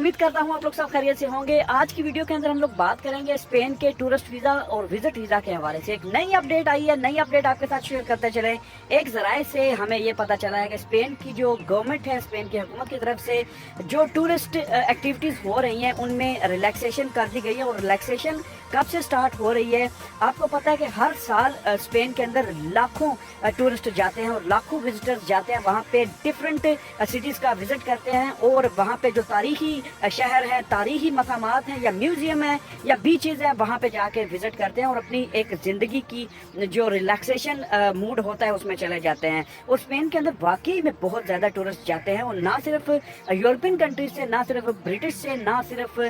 उम्मीद करता हूँ आप लोग सब खैरियत से होंगे। आज की वीडियो के अंदर हम लोग बात करेंगे स्पेन के टूरिस्ट वीज़ा और विजिट वीज़ा के हवाले से। एक नई अपडेट आई है, नई अपडेट आपके साथ शेयर करते चले। एक ज़राए से हमें ये पता चला है कि स्पेन की जो गवर्नमेंट है, स्पेन की हुकूमत की तरफ से जो टूरिस्ट एक्टिविटीज़ हो रही हैं उनमें रिलैक्सेशन कर दी गई है। और रिलैक्सेशन कब से स्टार्ट हो रही है? आपको पता है कि हर साल स्पेन के अंदर लाखों टूरिस्ट जाते हैं और लाखों विजिटर्स जाते हैं वहाँ पे, डिफरेंट सिटीज़ का विजिट करते हैं और वहाँ पे जो तारीखी शहर है, तारीखी मकामात हैं या म्यूज़ियम है या बीचेज़ हैं, वहाँ पे जाके विजिट करते हैं और अपनी एक ज़िंदगी की जो रिलैक्सेशन मूड होता है उसमें चले जाते हैं। और स्पेन के अंदर वाकई में बहुत ज़्यादा टूरिस्ट जाते हैं और ना सिर्फ यूरोपियन कंट्रीज से, ना सिर्फ ब्रिटिश से, ना सिर्फ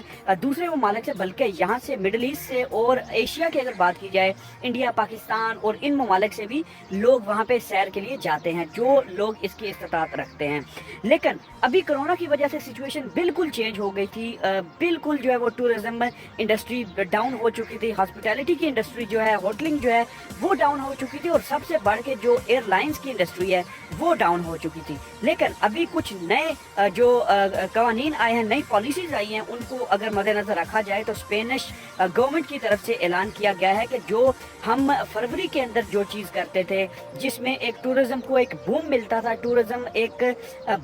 दूसरे ममालिक से, बल्कि यहाँ से मिडल ईस्ट से और एशिया की अगर बात की जाए, इंडिया, पाकिस्तान और इन ममालिक से भी लोग वहाँ पे सैर के लिए जाते हैं, जो लोग इसकी इस्तात रखते हैं। लेकिन अभी कोरोना की वजह से सिचुएशन बिल्कुल चेंज हो गई थी। बिल्कुल जो है वो टूरिज्म इंडस्ट्री डाउन हो चुकी थी, हॉस्पिटैलिटी की इंडस्ट्री जो है, होटलिंग जो है वो डाउन हो चुकी थी और सबसे बढ़ के जो एयरलाइंस की इंडस्ट्री है वो डाउन हो चुकी थी। लेकिन अभी कुछ नए जो कवानीन आए हैं, नई पॉलिसीज आई हैं, उनको अगर मद्देनजर रखा जाए तो स्पेनिश गवर्नमेंट की तरफ से ऐलान किया गया है कि जो हम फरवरी के अंदर जो चीज़ करते थे, जिसमें एक टूरिज्म को एक बूम मिलता था, टूरिज्म एक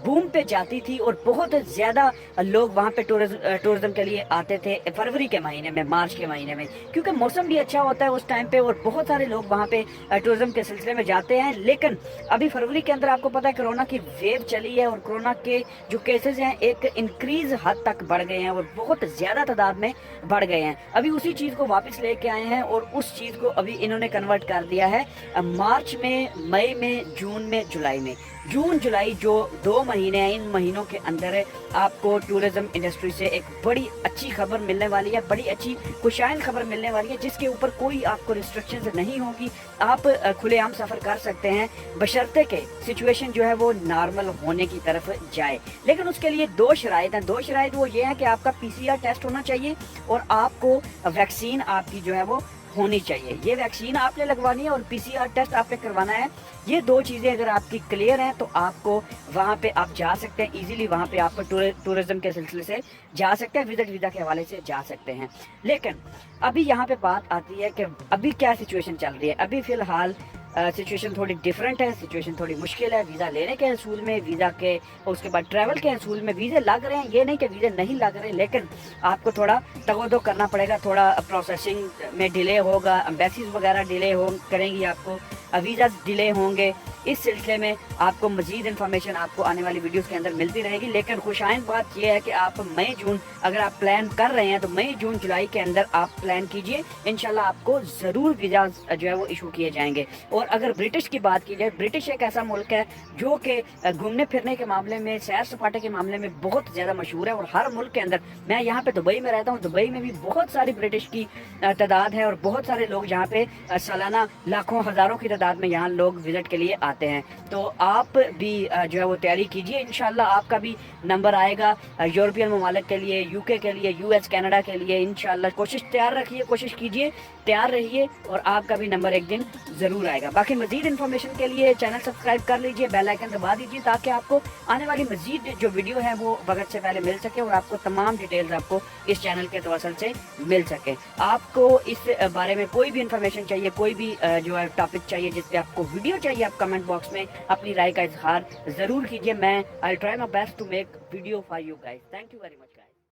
बूम पे जाती थी और बहुत ज़्यादा लोग वहाँ पे टूरिज्म के लिए आते थे फरवरी के महीने में, मार्च के महीने में, क्योंकि मौसम भी अच्छा होता है उस टाइम पे और बहुत सारे लोग वहाँ पे टूरिज्म के सिलसिले में जाते हैं। लेकिन अभी फरवरी के अंदर आपको पता है कोरोना की वेव चली है और कोरोना के जो केसेस हैं एक इंक्रीज हद तक बढ़ गए हैं और बहुत ज़्यादा तादाद में बढ़ गए हैं। अभी उसी चीज़ को वापस लेके आए हैं और उस चीज़ को अभी इन्होंने कन्वर्ट कर दिया है मार्च में, मई में, जून में, जुलाई में। जून जुलाई जो 2 महीने हैं, इन महीनों के अंदर आपको टूरिज्म इंडस्ट्री से एक बड़ी अच्छी खबर मिलने वाली है, बड़ी अच्छी खुशाइन खबर मिलने वाली है, जिसके ऊपर कोई आपको रिस्ट्रिक्शंस नहीं होगी। आप खुलेआम सफ़र कर सकते हैं बशर्ते के सिचुएशन जो है वो नॉर्मल होने की तरफ जाए। लेकिन उसके लिए 2 शराइत हैं। 2 शराइत वो ये है कि आपका PCR टेस्ट होना चाहिए और आपको वैक्सीन आपकी जो है वो होनी चाहिए। ये वैक्सीन आपने लगवानी है और PCR टेस्ट आपने करवाना है। ये 2 चीज़ें अगर आपकी क्लियर हैं तो आपको वहाँ पे आप जा सकते हैं इजीली, वहाँ पे आप टूरिज्म के सिलसिले से जा सकते हैं, विजिट वीज़ा के हवाले से जा सकते हैं। लेकिन अभी यहाँ पे बात आती है कि अभी क्या सिचुएशन चल रही है। अभी फ़िलहाल सिचुएशन थोड़ी डिफरेंट है, सिचुएशन थोड़ी मुश्किल है। वीज़ा लेने के असूल में, वीज़ा के उसके बाद ट्रैवल के असूल में वीज़े लग रहे हैं, ये नहीं कि वीज़े नहीं लग रहे, लेकिन आपको थोड़ा तगोदो करना पड़ेगा, थोड़ा प्रोसेसिंग में डिले होगा, एम्बेसीज वगैरह डिले करेंगी, आपको वीज़ा डिले होंगे। इस सिलसिले में आपको मज़ीद इन्फॉर्मेशन आपको आने वाली वीडियोस के अंदर मिलती रहेगी। लेकिन खुशाइन बात यह है कि आप मई जून अगर आप प्लान कर रहे हैं तो मई जून जुलाई के अंदर आप प्लान कीजिए, इंशाल्लाह आपको ज़रूर वीज़ा जो है वो इशू किए जाएंगे। और अगर ब्रिटिश की बात की जाए, ब्रिटिश एक ऐसा मुल्क है जो कि घूमने फिरने के मामले में, सैर सपाटे के मामले में बहुत ज़्यादा मशहूर है। और हर मुल्क के अंदर, मैं यहाँ पे दुबई में रहता हूँ, दुबई में भी बहुत सारी ब्रिटिश की तादाद है और बहुत सारे लोग यहाँ पे सालाना लाखों हज़ारों की तादाद में यहाँ लोग विजिट के लिए आते हैं। तो आप भी जो है वो तैयारी कीजिए, इंशाल्लाह आपका भी नंबर आएगा यूरोपियन ममालिक के लिए, UK के लिए, US कनाडा के लिए। इंशाल्लाह कोशिश तैयार रखिए, कोशिश कीजिए, तैयार रहिए और आपका भी नंबर एक दिन ज़रूर आएगा। बाकी मज़ीद इन्फॉर्मेशन के लिए चैनल सब्सक्राइब कर लीजिए, बेल आइकन दबा दीजिए ताकि आपको आने वाली मज़ीद जो वीडियो है वो वक्त से पहले मिल सके और आपको तमाम डिटेल्स आपको इस चैनल के तवसल से मिल सके। आपको इस बारे में कोई भी इन्फॉर्मेशन चाहिए, कोई भी जो है टॉपिक चाहिए, जिस पे आपको वीडियो चाहिए, आप कमेंट बॉक्स में अपनी राय का इजहार ज़रूर कीजिए। मैं I try my best to make video for you guys. Thank you very much guys.